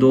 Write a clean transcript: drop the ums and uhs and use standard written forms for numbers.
2